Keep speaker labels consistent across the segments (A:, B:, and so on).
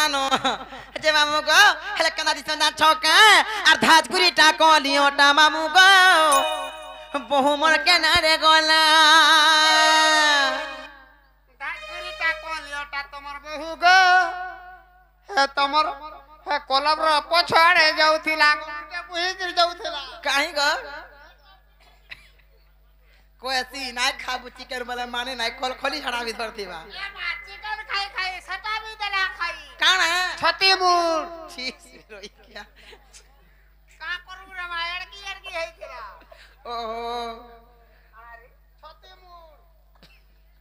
A: জানো যে মামু গো হেলে কানা দিছ না ছকা আর ধাজ কুড়িটা কলিওটা মামু গো বহু মোর কেনারে গলা
B: ধাজ কুড়িটা কলিওটা তোমার বহু গো হে তোমার হে কলবর পছাড়ে যাউথিলা কে বুহিকির যাউথিলা
A: কাহি গো কোয়াসি নাই খাবু চিকেন বলে মানে নাই খল খলি ছাড়া ভিতর দিবা
B: এ মা চিকেন খাই খাই সেটা বি দেলা খাই
A: কানা
B: ছতি মুর
A: ঠিক রই কিয়া
B: কা করবু রে মা এড়কি হেইছিলা
A: ও
B: আরে ছতি মুর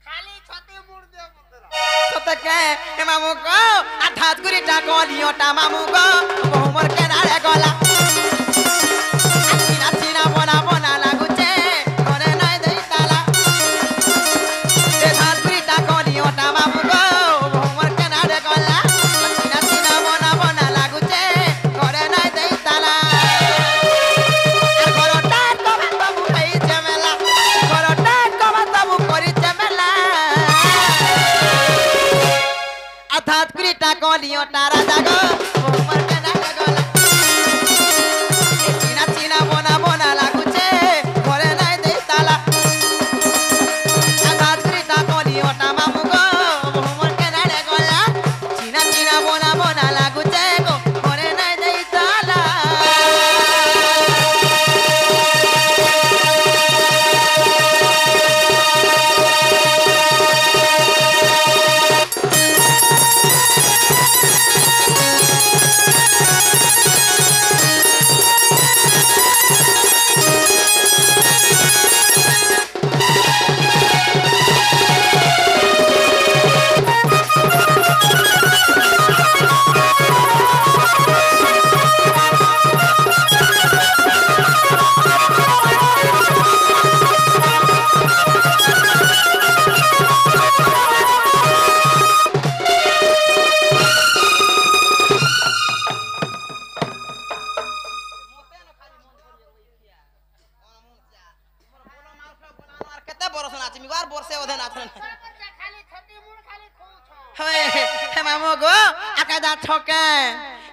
B: খালি ছতি মুর দে বন্ধুরা
A: সতকে এ মামু গো আর ধাজ কুড়িটা কলিওটা মামু গো বহু মোর কেনারে গলা চিনা চিনা বনা বনা লাগুছে ঘরে নাই দেই তালা এ ধাজ কুড়িটা কলিওটা মামু গো বহু মোর কেনারে গলা চিনা চিনা বনা বনা লাগুছে ঘরে নাই দেই তালা আর ঘরটা কবে বাবু হইছে মেলা ঘরটা কবে বাবু করিছে মেলা আধাত কুড়িটা কলিওটা রাজা গো বহু মোর কেনারে গলা চিনা চিনা বনা বনা লাগুছে ঘরে নাই দেই তালা আধাত কুড়িটা কলিওটা মামু গো বহু মোর কেনারে গলা চিনা চিনা বনা বনা লাগুছে গো ঘরে নাই দেই তালা কেতে বরসন আছে মিবার বর্ষে ওধে নাথন
B: খালি ছতি মুর খালি খুছ
A: হে হে মামু গো আকাদা ঠকে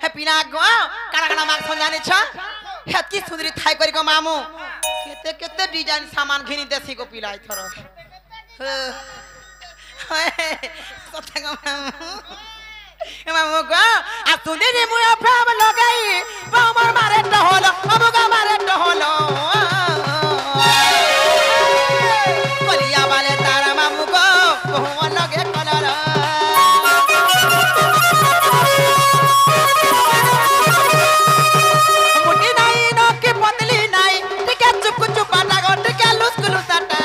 A: হে পিনা গো কানা কানা মাক জানি ছ হে কি সুন্দরী থাই করি গো মামু কেতে কেতে ডিজাইন সামান ঘিনি দেছি গো পিলাই থর সতে গো মামু হে মামু গো আ সুন্দরী মুয়া প্রেম লগাই বামর মারে টহলো মামু গো মারে টহলো কলিয়া বালে তারা মামু গো বহু লগে কলর মুটি নাই নকে পতলি নাই টিকে চুপ চুপ পাটা গো টিকে লুসকুলু সাটা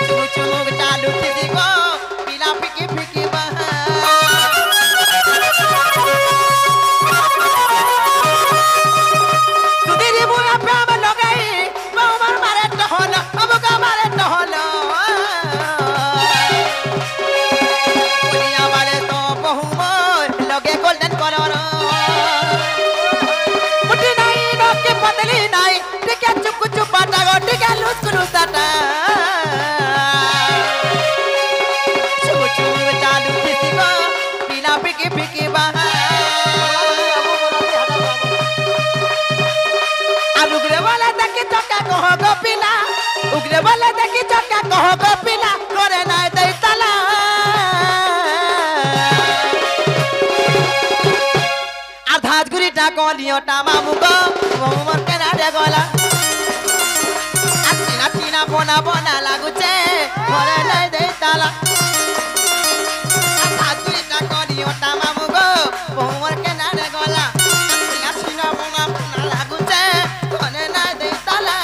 A: চুমু চুমু চালু থিদি গো পিলা ফিকি ফিকি বাহা সুদিরি মুয়া প্রেম লগাই বামর মারে টহল বাবুকা মারে টহল কলিয়া বালে তো বহু মোর লগে গোল্ডেন কলর মুটি নাই নকে পতলি নাই টিকে চুপ চুপ পাটা গো টিকে লুসকুলু সাটা চুমু চুমু চালু থিদি গো পিলা ফিকি ফিকি বাহা আর উগরে বলে দেখি চকা কহ গো পিলা উগরে বলে দেখি চকা কহ গো পিলা করে নাই দেই তালা আর ধাজ গুড়িটা কলিওটা মামু গো বহু মোর কেনারে গলা আর চিনা চিনা বনা বনা লাগুছে ঘরে নাই দেই তালা আর ধাজ গুড়িটা কলিওটা মামু গো বহু মোর কেনারে গলা আর চিনা চিনা বনা বনা লাগুছে ঘরে নাই দেই তালা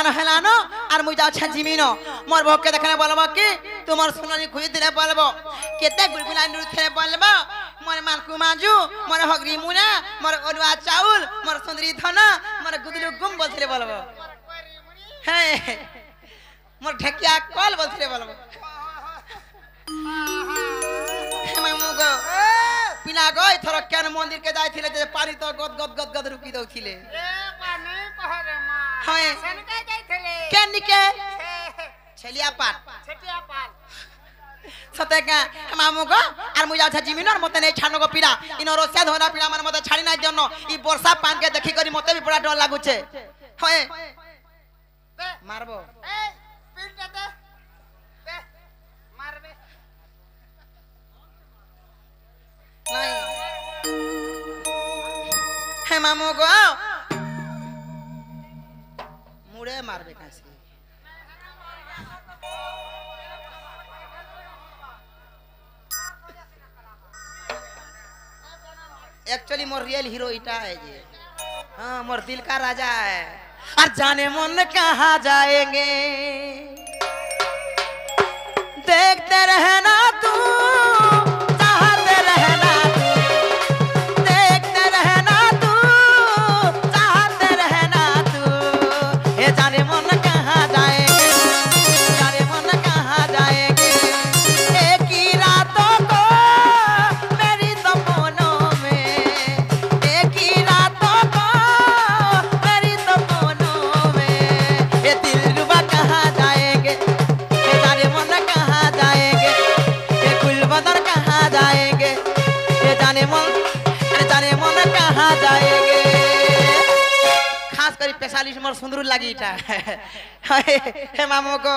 A: কান হেলানো আর মুই যাচ্ছে জিমিনো মোর বউকে দেখনে বলবো কি তোমার সোনালি খুঁজে দিলে বলবো কেতে গুলগুলা নুর খেলে বলবো মোর মানকু মাজু মোর হগরি মুনা মোর অরুয়া চাউল মোর সুন্দরী ধন মোর গুদলু গুম বলছিলে বলবো হ্যাঁ মোর ঢেকিয়া কল বলছিলে বলবো মামু গো পিলা গো এথর কেন মন্দিরকে যাইছিলে যে পানি তো গদ গদ গদ গদ রুকি দউছিলে হ্যাঁ কেন নিকে ছেলিয়া পাট সতেকা মামু গো আর মুই যাচ্ছে জিমিনর মতে নেই ছানো গো পিলা ইনো রসিয়া ধরা পিলা মানে মতে ছাড়ি নাই জন্য ই বর্ষা পানকে দেখি করি মতে বি বড় ডর লাগুছে হ্যাঁ মারবো নাই হ্যাঁ মামু গো মুড়ে মারবে কাছে एक्चुअली मोर रियल हीरो इटा है ये हाँ मोर दिल का राजा है और जाने मन कहाँ जाएंगे देखते रहना तू चाहते रहना तू देखते रहना तू चाहते रहना तू ये जाने मन कहाँ जाएंगे जाने मन कहाँ जाएंगे एक ही रातों को मेरी सपनों में एक ही रातों को मेरी सपनों में ये दिलरुबा कहाँ जाएंगे ये जाने मन कहाँ जाएंगे ये गुलबदर कहाँ जाएंगे ये जाने मन कहाँ जाएंगे खास करी पैसालिस मोर सुंदर लगी इटा हे मामो को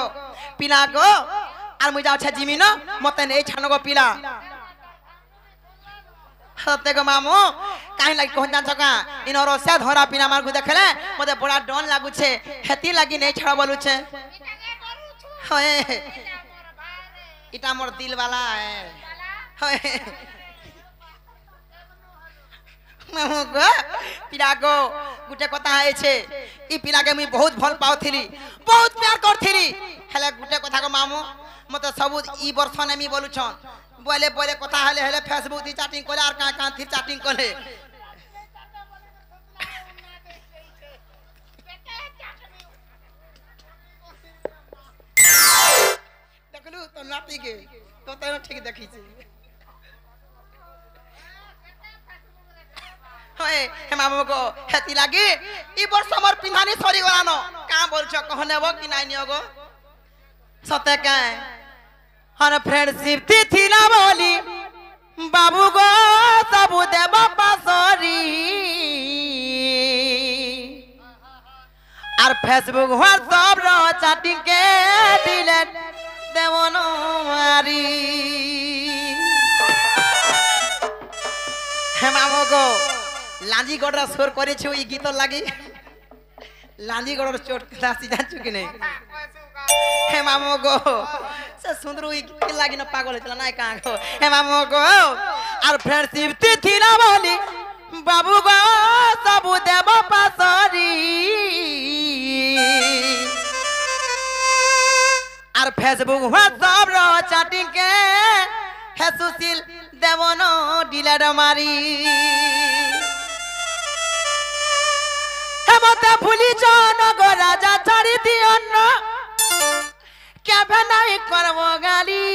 A: पिला को আর মুই যাচ্ছে জিমিনো মতে নেই ছানো গো পিলা সতে গো মামু কাহি লাগি কোন জানছ কা ইনো রসিয়া ধরা পিনা মার গু দেখলে মতে বড়া ডন লাগুছে হেতি লাগি নেই ছাড়া বলুছে হয় এটা মোর দিল वाला है হয় মামু গো পিলা গো গুটে কথা হয়েছে ই পিলাকে মুই বহুত ভাল পাউথিলি বহুত প্যার করথিলি হেলে গুটে কথা গো মামু মতে সবু ই বর্ষ নেমি বলুছন বলে বলে কথা হলে হলে ফেসবুক দি চ্যাটিং করে আর কাঁ কাঁ থি চ্যাটিং করে দেখলু তো নাতি গে তো তাই ঠিক দেখিছে হয় হে মামু গো হেতি লাগি ই বর্ষ মোর পিন্ধানি সরি গলানো কা বলছ কহনেব কি নাই নিও গো সতে কা हर फ्रेंडशिप थी ना बोली बाबू गो सबू दे बापा सॉरी और फेसबुक व्हाट्सएप रो चैटिंग के डिलीट देवनो मारी हे मामो गो लांजी गडरा सुर करे छु ई गीत लागी लांजी गडर चोट क्लासी जान चुकी नहीं हे मामो गो से सुंदर के लागी न पागल चला ना कहां गो हे मामो गो और फ्रेंडशिप थी ना बोली बाबू गो सबू देव पासरी और फेसबुक व्हाट्सएप रो चैटिंग के हे सुशील देवनो डिलीट मारी हे मते भूली जान गो राजा छाड़ी दियो न क्या बनाई करबो गाली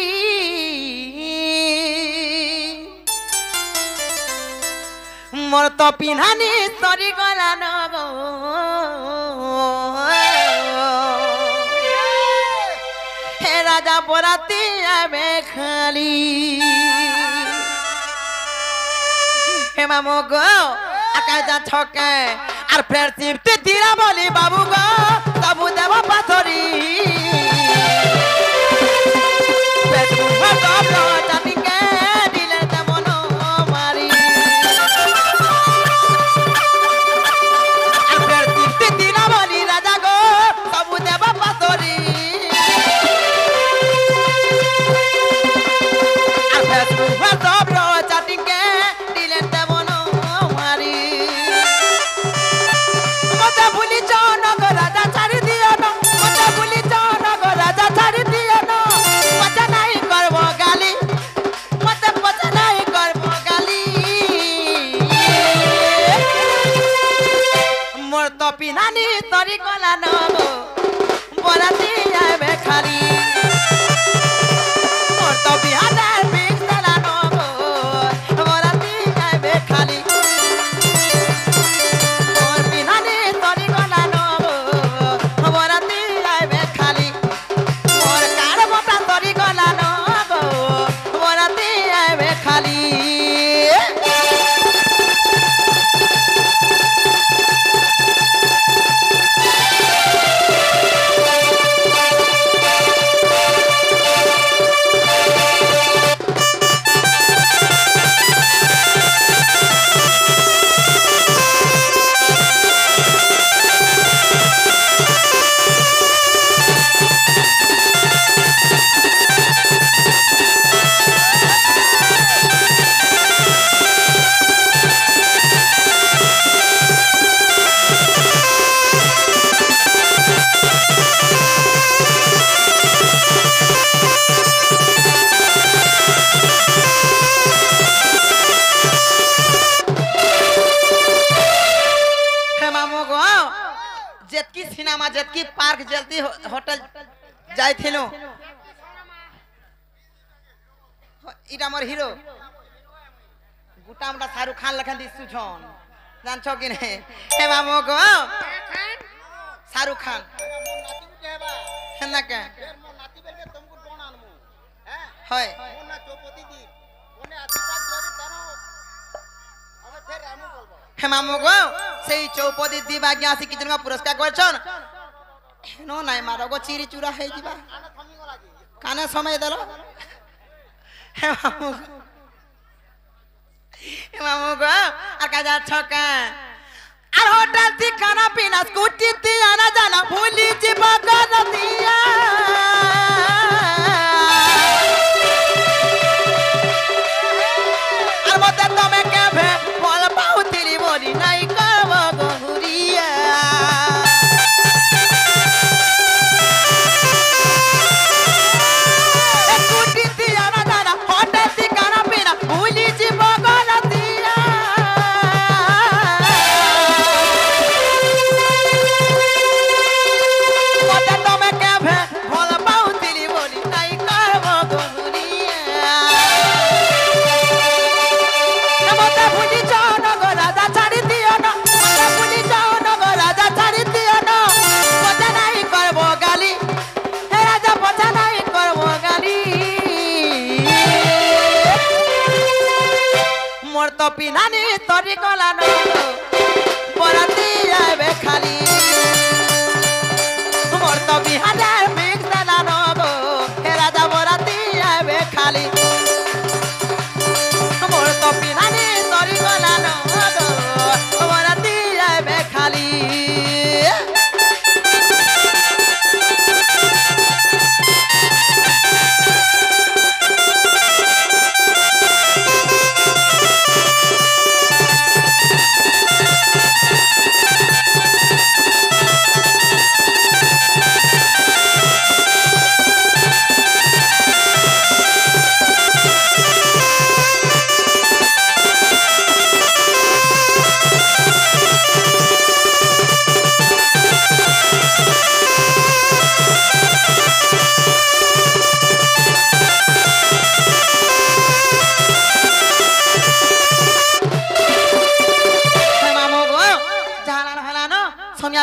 A: मोर तो पिन्हानी सरी गला न गो हे राजा बोराती आबे खाली हे मामो गो आकाजा छके আর फ्रेंडशिप তে দিরা বলি বাবু গো তবু দেব পাথরি ভুলি চ নগর রাজা ছাড়ি দিও না পিনানি তরি কলা নগো বরাতি আইবে খালি মোর তো বিহানের বিছানা নগো বরাতি আইবে খালি মোর পিনানি তরি কলা নগো বরাতি আইবে খালি মোর কার বটা তরি কলা নগো বরাতি আইবে খালি जेतकी सिनेमा जेतकी पार्क जल्दी होटल जाय थिलो इटा मोर हीरो गुटा मुटा शाहरुख खान लखन दिसु छन जान छ कि नै हे मामो को शाहरुख खान हेना के मोर नाती बेल तुमको कोन आनमु हैं होय मोर ना चौपती दी कोने आशीर्वाद जोरी तनो हमें फिर रामू बोलबो हे मामो को सेई चौपदी दिबा ज्ञासी किजन का पुरस्कार करछन नो नाय मारो गो चिरी चूरा हे जिबा काने समय देलो हे मामू को आका जा छका আর হোটেল তি খানা পিনা স্কুটি তি আনা জানা ভুলি জিবা গদিয়া আর মতে তুমি কেবে বল পাউতিলি বলি নাই কব গহুরিয়া স্কুটি তি আনা জানা হোটেল তি খানা পিনা ভুলি জিবা গদিয়া মতে তুমি কেবে বল পাউতিলি বলি নাই কব গহুরিয়া মতে ভুলি যাও না গো রাজা ছাড়ি দিও না মতে ভুলি যাও না গো রাজা ছাড়ি দিও না পচা নাই করব গালি হে রাজা পচা নাই করব গালি মোর তো পিনানি তরি কলা ন বরাতি আইবে খালি মোর তো বিহারের বিছানা ন গো হে রাজা বরাতি আইবে খালি মোর তো পিনানি তরি কলা ন গো বরাতি আইবে খালি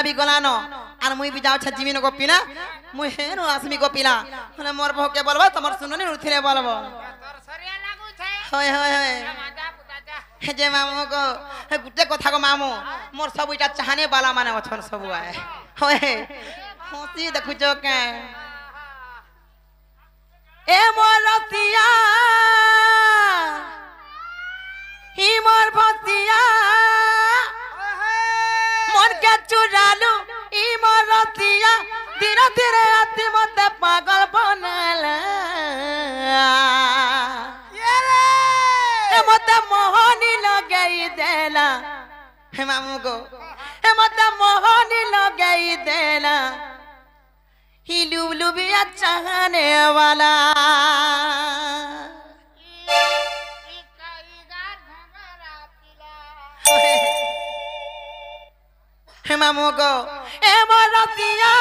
A: भी गलानो आर मुई भी जाउ छ जीवन गोपिना मुई हेनु आसमी गोपिना माने मोर बहु के बोलबो तमर सुननी उठिले बोलबो तोर सरिया लागु छै होय होय होय माता पुता हे जे मामू को हे गुटे कथा को मामू मोर सब इटा चाहने वाला माने अछन सब आए होय हंसी देखु जो के ए मोर रतिया ही मोर भतिया मन के चुरालू ई मरतिया धीरे धीरे अति मत पागल बनला ए मत मोहनी लगई देला हे मामू को हे मत मोहनी लगई देला ही लुबलुबिया चाहने वाला हे मामू गो ए मोरतिया